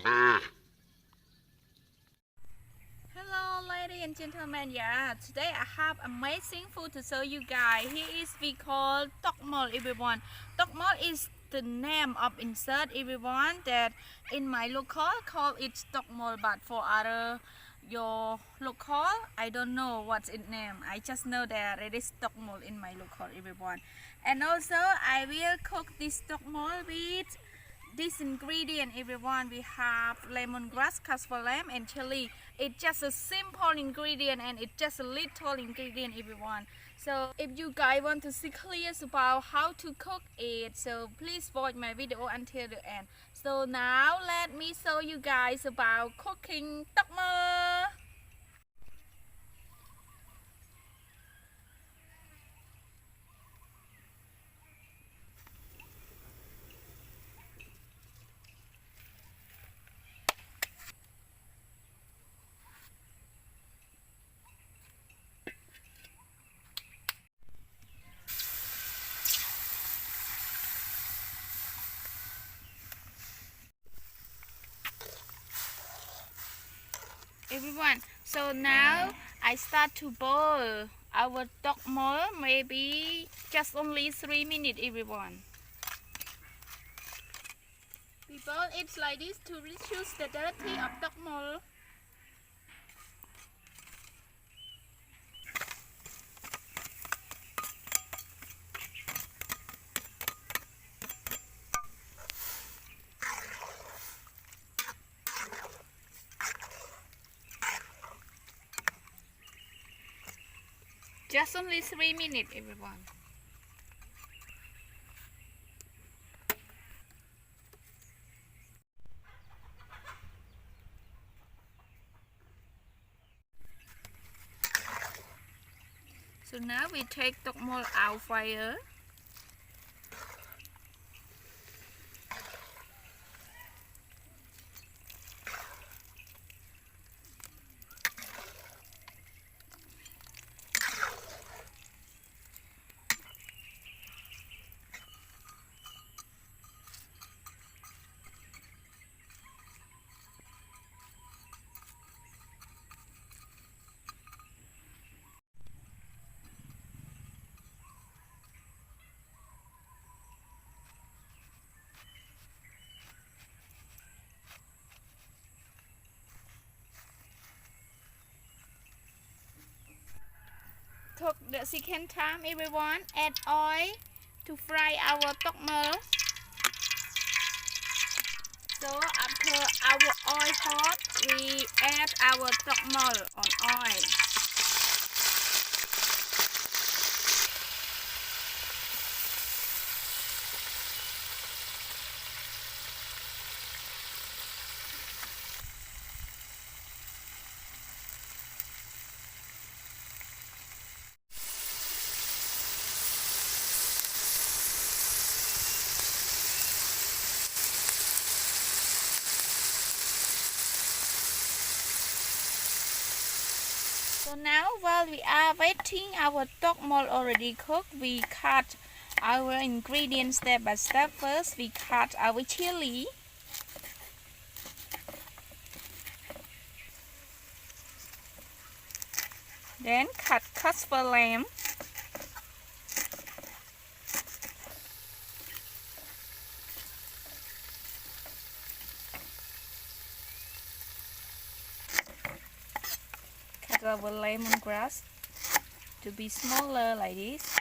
Hello ladies and gentlemen, today I have amazing food to show you guys. Here is we call Tok Mol, everyone. Tok Mol is the name of insert, everyone, that in my local call it Tok Mol, but for other your local I don't know what's its name. I just know that it is Tok Mol in my local, everyone. And also I will cook this Tok Mol with this ingredient, everyone. We have lemongrass, castor lamb and chili. It's just a simple ingredient and it's just a little ingredient, everyone. So if you guys want to see clear about how to cook it, so please watch my video until the end. So now let me show you guys about cooking Tok Mol. Everyone, so now I start to boil our Tok Mol, maybe just only 3 minutes, everyone. We boil it like this to reduce the dirty of Tok Mol. Just only 3 minutes, everyone. So now we take Tok Mol out fire. Took the second time, everyone, add oil to fry our Tok Mol. So after our oil hot, we add our Tok Mol on oil. So now while we are waiting our Tok Mol already cooked, we cut our ingredients step by step. First we cut our chili. Then cut castor lamb. Our lemongrass to be smaller like this.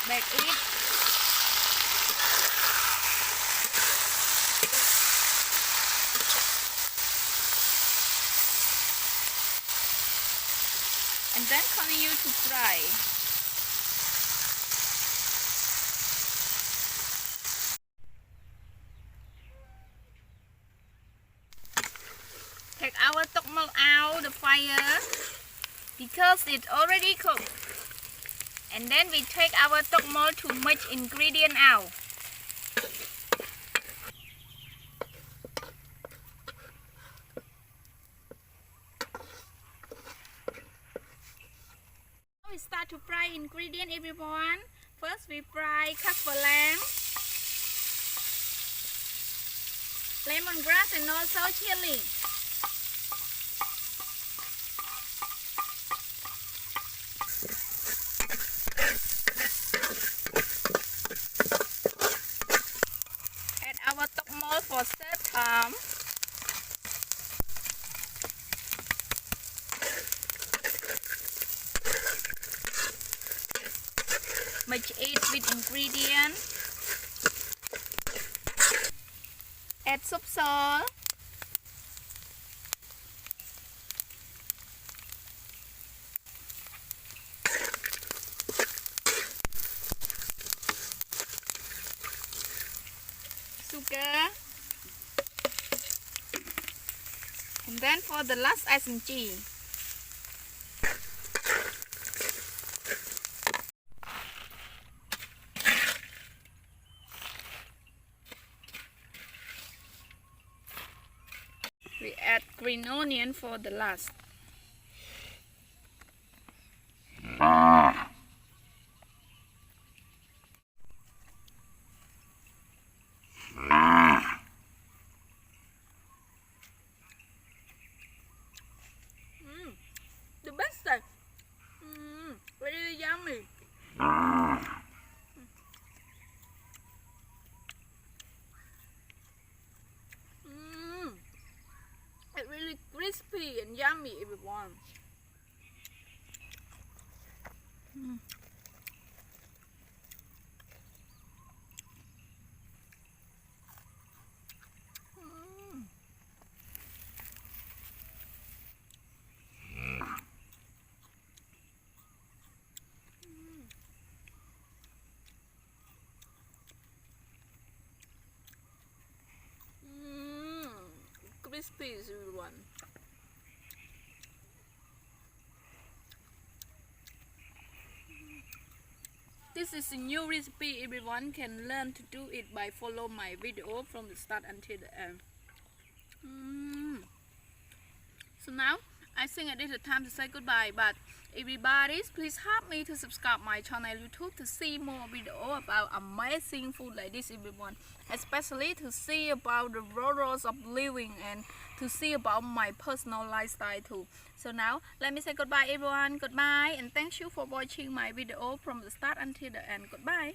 Bake it. And then continue to fry. Take our Tok Mol out the fire because it's already cooked. And then we take our Tok Mol to mix ingredient out. We start to fry ingredient, everyone. First we fry cassoulet, lemongrass and also chili. Add our Tok Mol for third time. Mix it with ingredients. Add soy sauce. Sugar. And then for the last icing cheese. We add green onion for the last. The best thing. Really yummy. It's really crispy and yummy, everyone. Crispy, everyone. This is a new recipe. Everyone can learn to do it by follow my video from the start until the end. So now I think it is the time to say goodbye, but everybody please help me to subscribe my channel YouTube to see more video about amazing food like this, everyone, especially to see about the rules of living and to see about my personal lifestyle too. So now let me say goodbye, everyone. Goodbye, and thank you for watching my video from the start until the end. Goodbye.